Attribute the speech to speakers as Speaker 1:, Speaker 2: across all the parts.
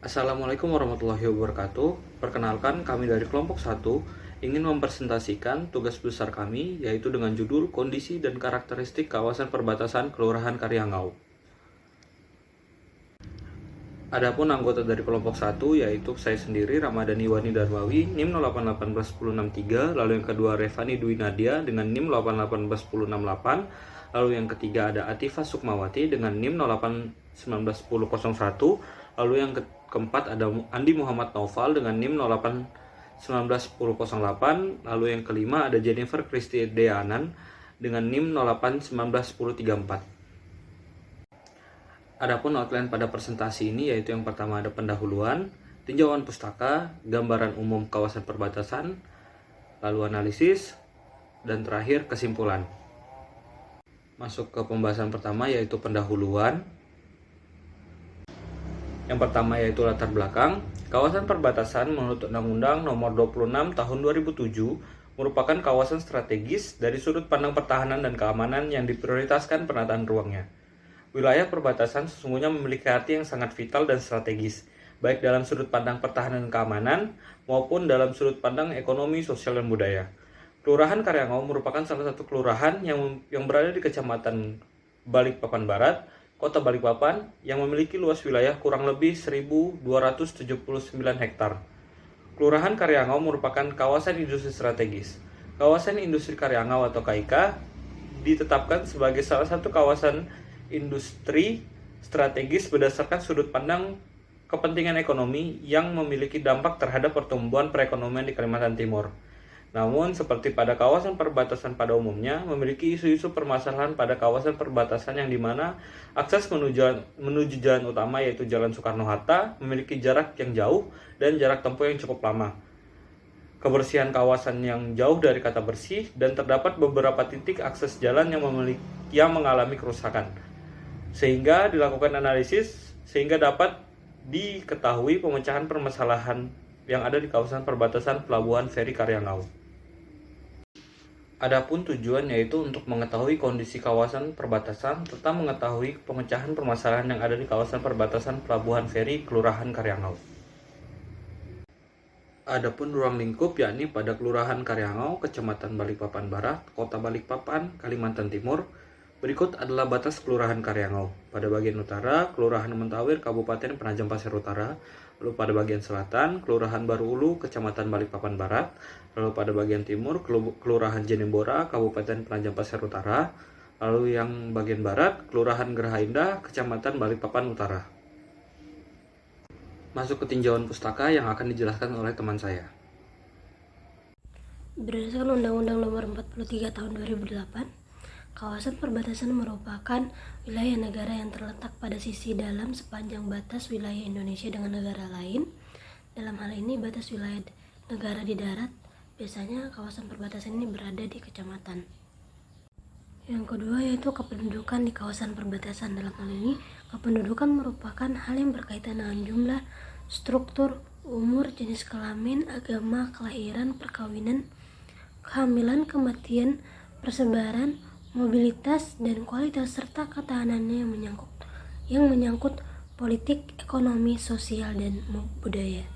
Speaker 1: Assalamualaikum warahmatullahi wabarakatuh. Perkenalkan, kami dari kelompok 1 ingin mempresentasikan tugas besar kami, yaitu dengan judul Kondisi dan Karakteristik Kawasan Perbatasan Kelurahan Karyangau. Adapun anggota dari kelompok 1 yaitu saya sendiri, Ramadhani Wani Darmawi, NIM 0818163, lalu yang kedua Revani Dwi Nadia dengan NIM 0818168, lalu yang ketiga ada Atifah Sukmawati dengan NIM 0819101, lalu yang keempat ada Andi Muhammad Naufal dengan NIM 0819108, lalu yang kelima ada Jennifer Kristi Deanan dengan NIM 0819134. Adapun outline pada presentasi ini yaitu yang pertama ada pendahuluan, tinjauan pustaka, gambaran umum kawasan perbatasan, lalu analisis, dan terakhir kesimpulan. Masuk ke pembahasan pertama yaitu pendahuluan. Yang pertama yaitu latar belakang. Kawasan perbatasan menurut Undang-Undang Nomor 26 Tahun 2007 merupakan kawasan strategis dari sudut pandang pertahanan dan keamanan yang diprioritaskan penataan ruangnya. Wilayah perbatasan sesungguhnya memiliki arti yang sangat vital dan strategis, baik dalam sudut pandang pertahanan dan keamanan maupun dalam sudut pandang ekonomi, sosial, dan budaya. Kelurahan Karyangau merupakan salah satu kelurahan yang berada di Kecamatan Balikpapan Barat, Kota Balikpapan, yang memiliki luas wilayah kurang lebih 1.279 hektar. Kelurahan Karyangau merupakan kawasan industri strategis. Kawasan Industri Karyangau atau KIK ditetapkan sebagai salah satu kawasan industri strategis berdasarkan sudut pandang kepentingan ekonomi yang memiliki dampak terhadap pertumbuhan perekonomian di Kalimantan Timur. Namun, seperti pada kawasan perbatasan pada umumnya, memiliki isu-isu permasalahan pada kawasan perbatasan yang dimana akses menuju jalan utama yaitu Jalan Soekarno-Hatta memiliki jarak yang jauh dan jarak tempuh yang cukup lama. Kebersihan kawasan yang jauh dari kata bersih dan terdapat beberapa titik akses jalan yang mengalami kerusakan. Sehingga dilakukan analisis sehingga dapat diketahui pemecahan permasalahan yang ada di kawasan perbatasan Pelabuhan Feri Karyangau. Adapun tujuan yaitu untuk mengetahui kondisi kawasan perbatasan serta mengetahui pemecahan permasalahan yang ada di kawasan perbatasan Pelabuhan Feri Kelurahan Karyangau. Adapun ruang lingkup yakni pada Kelurahan Karyangau, Kecamatan Balikpapan Barat, Kota Balikpapan, Kalimantan Timur. Berikut adalah batas Kelurahan Karyangau. Pada bagian utara, Kelurahan Mentawir, Kabupaten Penajam Pasir Utara. Lalu pada bagian selatan, Kelurahan Baru Ulu, Kecamatan Balikpapan Barat. Lalu pada bagian timur, Kelurahan Jenembora, Kabupaten Penajam Pasir Utara. Lalu yang bagian barat, Kelurahan Geraha Indah, Kecamatan Balikpapan Utara. Masuk ke tinjauan pustaka yang akan dijelaskan oleh teman saya.
Speaker 2: Berdasarkan Undang-Undang Nomor 43 Tahun 2008, kawasan perbatasan merupakan wilayah negara yang terletak pada sisi dalam sepanjang batas wilayah Indonesia dengan negara lain. Dalam hal ini, batas wilayah negara di darat, biasanya kawasan perbatasan ini berada di kecamatan. Yang kedua yaitu kependudukan di kawasan perbatasan. Dalam hal ini, kependudukan merupakan hal yang berkaitan dengan jumlah, struktur, umur, jenis kelamin, agama, kelahiran, perkawinan, kehamilan, kematian, persebaran, mobilitas, dan kualitas serta ketahanannya yang menyangkut politik, ekonomi, sosial, dan budaya.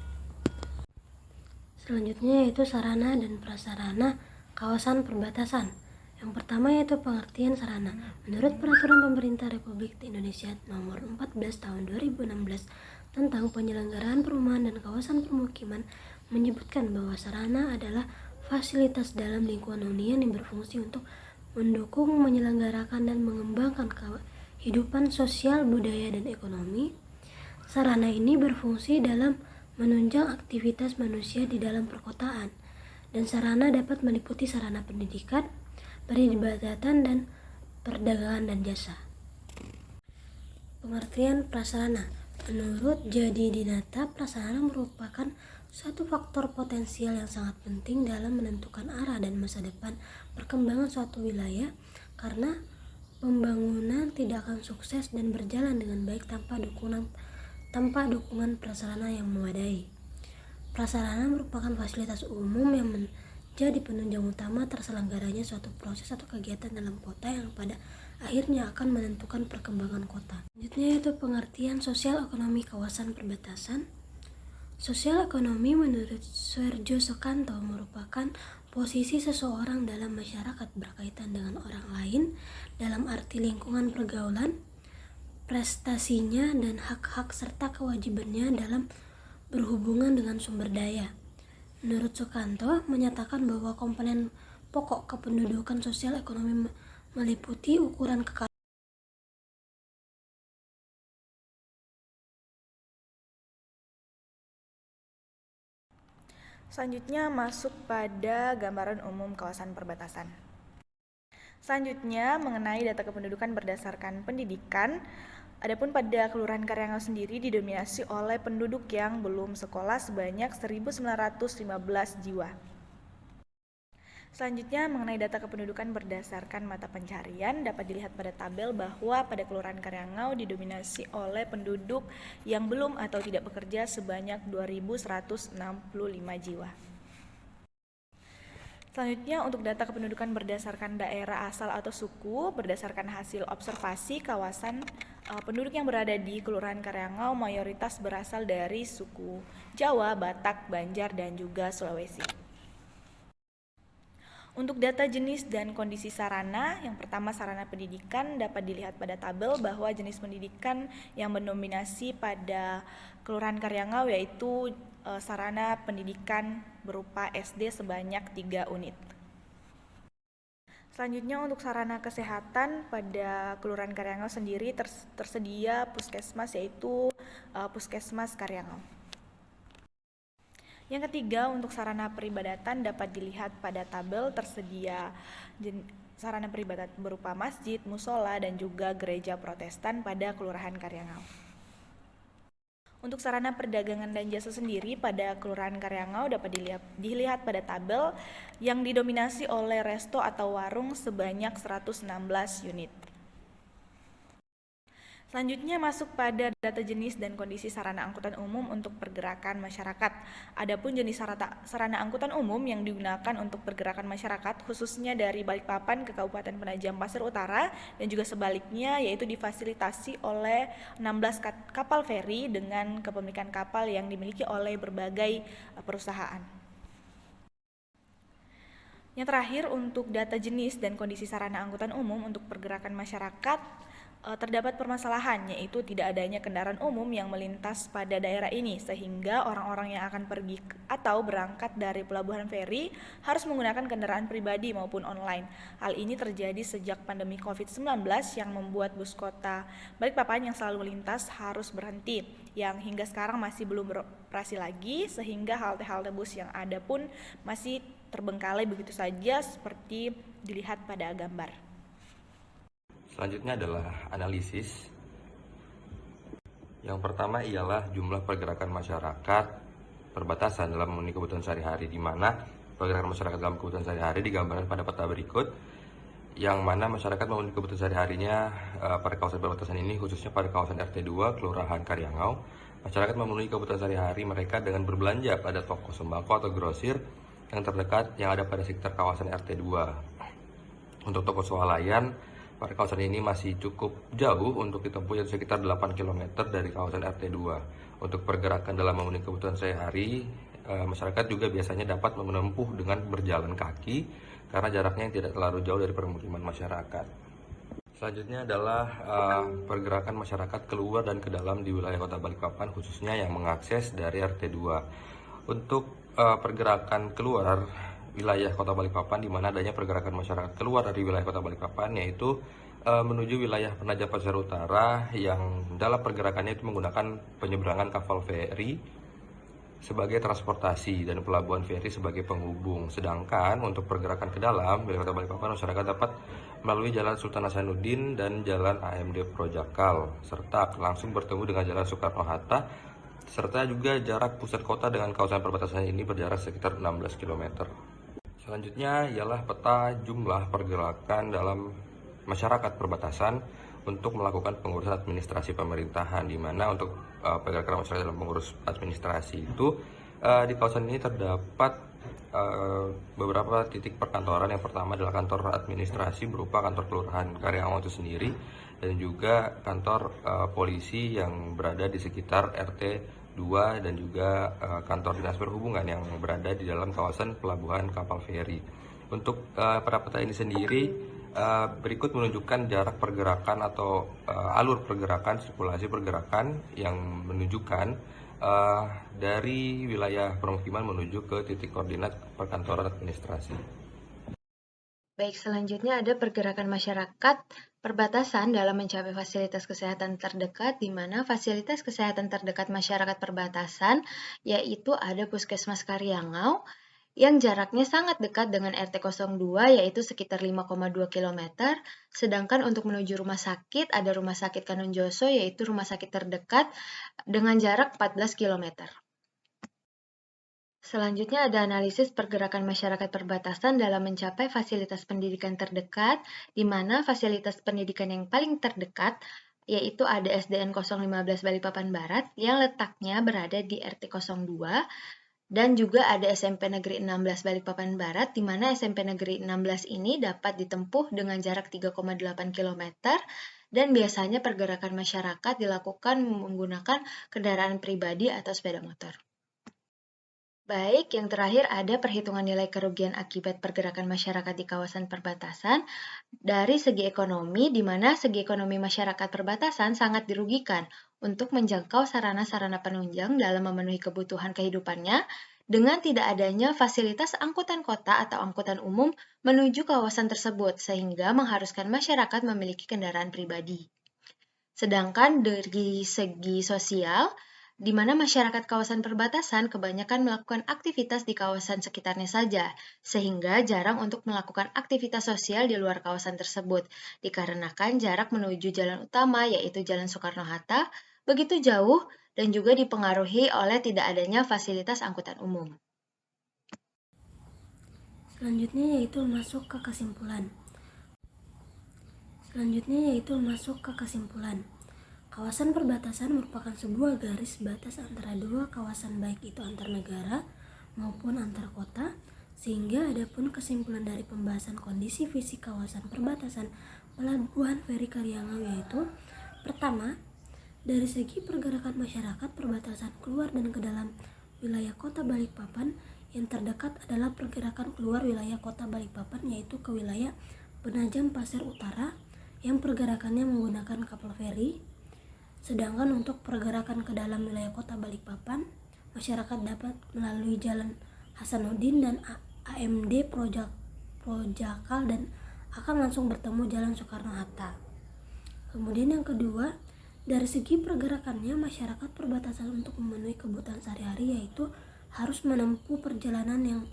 Speaker 2: Selanjutnya yaitu sarana dan prasarana kawasan perbatasan. Yang pertama yaitu pengertian sarana. Menurut Peraturan Pemerintah Republik Indonesia Nomor 14 Tahun 2016 tentang penyelenggaraan perumahan dan kawasan permukiman menyebutkan bahwa sarana adalah fasilitas dalam lingkungan hunian yang berfungsi untuk mendukung, menyelenggarakan, dan mengembangkan kehidupan sosial, budaya, dan ekonomi. Sarana ini berfungsi dalam menunjang aktivitas manusia di dalam perkotaan, dan sarana dapat meliputi sarana pendidikan, peribadatan, dan perdagangan dan jasa. Pengertian prasarana. Menurut Jadi Dinata, prasarana merupakan suatu faktor potensial yang sangat penting dalam menentukan arah dan masa depan perkembangan suatu wilayah, karena pembangunan tidak akan sukses dan berjalan dengan baik tanpa dukungan prasarana yang memadai. Prasarana merupakan fasilitas umum yang menjadi penunjang utama terselenggaranya suatu proses atau kegiatan dalam kota yang pada akhirnya akan menentukan perkembangan kota. Selanjutnya yaitu pengertian sosial ekonomi kawasan perbatasan. Sosial ekonomi menurut Sergio Sokanto merupakan posisi seseorang dalam masyarakat berkaitan dengan orang lain dalam arti lingkungan pergaulan, prestasinya, dan hak-hak serta kewajibannya dalam berhubungan dengan sumber daya. Menurut Sokanto, menyatakan bahwa komponen pokok kependudukan sosial ekonomi meliputi ukuran kekayaan.
Speaker 3: Selanjutnya masuk pada gambaran umum kawasan perbatasan. Selanjutnya mengenai data kependudukan berdasarkan pendidikan. Adapun pada Kelurahan Karyangau sendiri didominasi oleh penduduk yang belum sekolah sebanyak 1.915 jiwa. Selanjutnya mengenai data kependudukan berdasarkan mata pencarian dapat dilihat pada tabel bahwa pada Kelurahan Karyangau didominasi oleh penduduk yang belum atau tidak bekerja sebanyak 2.165 jiwa. Selanjutnya untuk data kependudukan berdasarkan daerah asal atau suku berdasarkan hasil observasi kawasan penduduk yang berada di Kelurahan Karyangau mayoritas berasal dari suku Jawa, Batak, Banjar, dan juga Sulawesi. Untuk data jenis dan kondisi sarana, yang pertama sarana pendidikan dapat dilihat pada tabel bahwa jenis pendidikan yang mendominasi pada Kelurahan Karyangau yaitu sarana pendidikan berupa SD sebanyak 3 unit. Selanjutnya untuk sarana kesehatan pada Kelurahan Karyangau sendiri tersedia puskesmas yaitu Puskesmas Karyangau. Yang ketiga, untuk sarana peribadatan dapat dilihat pada tabel tersedia sarana peribadatan berupa masjid, musola, dan juga gereja Protestan pada Kelurahan Karyangau. Untuk sarana perdagangan dan jasa sendiri pada Kelurahan Karyangau dapat dilihat pada tabel yang didominasi oleh resto atau warung sebanyak 116 unit. Selanjutnya masuk pada data jenis dan kondisi sarana angkutan umum untuk pergerakan masyarakat. Adapun jenis sarana angkutan umum yang digunakan untuk pergerakan masyarakat khususnya dari Balikpapan ke Kabupaten Penajam Pasir Utara dan juga sebaliknya yaitu difasilitasi oleh 16 kapal feri dengan kepemilikan kapal yang dimiliki oleh berbagai perusahaan. Yang terakhir untuk data jenis dan kondisi sarana angkutan umum untuk pergerakan masyarakat terdapat permasalahan yaitu tidak adanya kendaraan umum yang melintas pada daerah ini sehingga orang-orang yang akan pergi atau berangkat dari pelabuhan feri harus menggunakan kendaraan pribadi maupun online. Hal ini terjadi sejak pandemi COVID-19 yang membuat bus kota Balikpapan yang selalu melintas harus berhenti yang hingga sekarang masih belum beroperasi lagi sehingga halte-halte bus yang ada pun masih terbengkalai begitu saja seperti dilihat pada gambar.
Speaker 4: Selanjutnya adalah analisis. Yang pertama ialah jumlah pergerakan masyarakat perbatasan dalam memenuhi kebutuhan sehari-hari, di mana pergerakan masyarakat dalam kebutuhan sehari-hari digambarkan pada peta berikut, yang mana masyarakat memenuhi kebutuhan sehari-harinya pada kawasan perbatasan ini, khususnya pada kawasan RT2 Kelurahan Karyangau. Masyarakat memenuhi kebutuhan sehari-hari mereka dengan berbelanja pada toko sembako atau grosir yang terdekat yang ada pada sekitar kawasan RT2. Untuk toko swalayan pada kawasan ini masih cukup jauh untuk ditempuh, yaitu sekitar 8 km dari kawasan RT2. Untuk pergerakan dalam memenuhi kebutuhan sehari-hari, masyarakat juga biasanya dapat menempuh dengan berjalan kaki karena jaraknya yang tidak terlalu jauh dari permukiman masyarakat. Selanjutnya adalah pergerakan masyarakat keluar dan ke dalam di wilayah Kota Balikpapan, khususnya yang mengakses dari RT2. Untuk pergerakan keluar wilayah Kota Balikpapan, di mana adanya pergerakan masyarakat keluar dari wilayah Kota Balikpapan, yaitu menuju wilayah Penajam Pasir Utara yang dalam pergerakannya itu menggunakan penyeberangan kapal feri sebagai transportasi dan pelabuhan feri sebagai penghubung. Sedangkan untuk pergerakan ke dalam wilayah Kota Balikpapan, masyarakat dapat melalui Jalan Sultan Hasanuddin dan Jalan AMD Projakal, serta langsung bertemu dengan Jalan Soekarno-Hatta, serta juga jarak pusat kota dengan kawasan perbatasan ini berjarak sekitar 16 km. Selanjutnya ialah peta jumlah pergerakan dalam masyarakat perbatasan untuk melakukan pengurusan administrasi pemerintahan, di mana untuk pergerakan masyarakat dalam pengurus administrasi itu Di kawasan ini terdapat beberapa titik perkantoran. Yang pertama adalah kantor administrasi berupa kantor kelurahan Karyawang itu sendiri, dan juga kantor polisi yang berada di sekitar RT 2, dan juga kantor dinas perhubungan yang berada di dalam kawasan pelabuhan kapal feri. Untuk pada peta ini sendiri berikut menunjukkan jarak pergerakan atau alur pergerakan, sirkulasi pergerakan yang menunjukkan dari wilayah permukiman menuju ke titik koordinat perkantoran administrasi.
Speaker 5: Baik, selanjutnya ada pergerakan masyarakat perbatasan dalam mencapai fasilitas kesehatan terdekat, di mana fasilitas kesehatan terdekat masyarakat perbatasan yaitu ada Puskesmas Karyangau yang jaraknya sangat dekat dengan RT 02 yaitu sekitar 5,2 km, sedangkan untuk menuju rumah sakit ada Rumah Sakit Kanonjoso yaitu rumah sakit terdekat dengan jarak 14 km. Selanjutnya ada analisis pergerakan masyarakat perbatasan dalam mencapai fasilitas pendidikan terdekat, di mana fasilitas pendidikan yang paling terdekat yaitu ada SDN 015 Balikpapan Barat yang letaknya berada di RT 02, dan juga ada SMP Negeri 16 Balikpapan Barat, di mana SMP Negeri 16 ini dapat ditempuh dengan jarak 3,8 km, dan biasanya pergerakan masyarakat dilakukan menggunakan kendaraan pribadi atau sepeda motor. Baik, yang terakhir ada perhitungan nilai kerugian akibat pergerakan masyarakat di kawasan perbatasan dari segi ekonomi, di mana segi ekonomi masyarakat perbatasan sangat dirugikan untuk menjangkau sarana-sarana penunjang dalam memenuhi kebutuhan kehidupannya dengan tidak adanya fasilitas angkutan kota atau angkutan umum menuju kawasan tersebut, sehingga mengharuskan masyarakat memiliki kendaraan pribadi. Sedangkan dari segi sosial, di mana masyarakat kawasan perbatasan kebanyakan melakukan aktivitas di kawasan sekitarnya saja, sehingga jarang untuk melakukan aktivitas sosial di luar kawasan tersebut, dikarenakan jarak menuju jalan utama yaitu Jalan Soekarno-Hatta begitu jauh dan juga dipengaruhi oleh tidak adanya fasilitas angkutan umum.
Speaker 2: Selanjutnya yaitu masuk ke kesimpulan. Kawasan perbatasan merupakan sebuah garis batas antara dua kawasan, baik itu antar negara maupun antar kota, sehingga adapun kesimpulan dari pembahasan kondisi fisik kawasan perbatasan Pelabuhan Feri Karyangau yaitu: pertama, dari segi pergerakan masyarakat perbatasan keluar dan ke dalam wilayah Kota Balikpapan, yang terdekat adalah pergerakan keluar wilayah Kota Balikpapan yaitu ke wilayah Penajam Pasir Utara yang pergerakannya menggunakan kapal feri. Sedangkan untuk pergerakan ke dalam wilayah Kota Balikpapan, masyarakat dapat melalui Jalan Hasanuddin dan AMD Projakal dan akan langsung bertemu Jalan Soekarno-Hatta. Kemudian yang kedua, dari segi pergerakannya masyarakat perbatasan untuk memenuhi kebutuhan sehari-hari yaitu harus menempuh perjalanan yang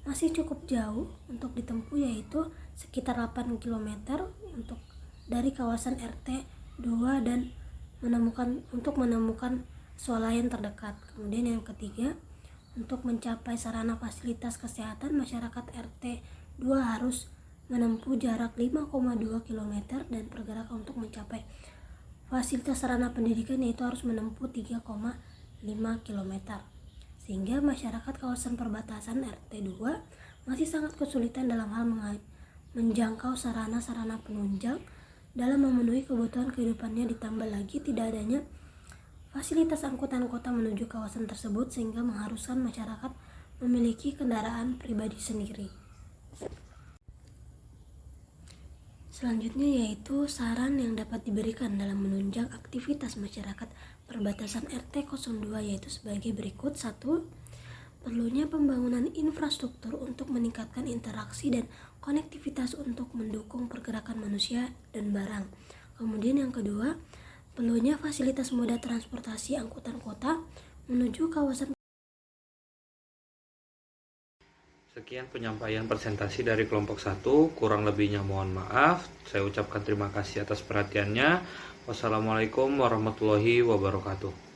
Speaker 2: masih cukup jauh untuk ditempuh, yaitu sekitar 8 km untuk dari kawasan RT 2 dan menemukan swalayan terdekat. Kemudian yang ketiga, untuk mencapai sarana fasilitas kesehatan masyarakat RT 2 harus menempuh jarak 5,2 km dan pergerakan untuk mencapai fasilitas sarana pendidikan yaitu harus menempuh 3,5 km. Sehingga masyarakat kawasan perbatasan RT 2 masih sangat kesulitan dalam hal menjangkau sarana-sarana penunjang dalam memenuhi kebutuhan kehidupannya, ditambah lagi tidak adanya fasilitas angkutan kota menuju kawasan tersebut sehingga mengharuskan masyarakat memiliki kendaraan pribadi sendiri. Selanjutnya yaitu saran yang dapat diberikan dalam menunjang aktivitas masyarakat perbatasan RT 02 yaitu sebagai berikut. 1. Perlunya pembangunan infrastruktur untuk meningkatkan interaksi dan konektivitas untuk mendukung pergerakan manusia dan barang. Kemudian yang kedua, perlunya fasilitas moda transportasi angkutan kota menuju kawasan.
Speaker 1: Sekian penyampaian presentasi dari kelompok 1, kurang lebihnya mohon maaf. Saya ucapkan terima kasih atas perhatiannya. Wassalamualaikum warahmatullahi wabarakatuh.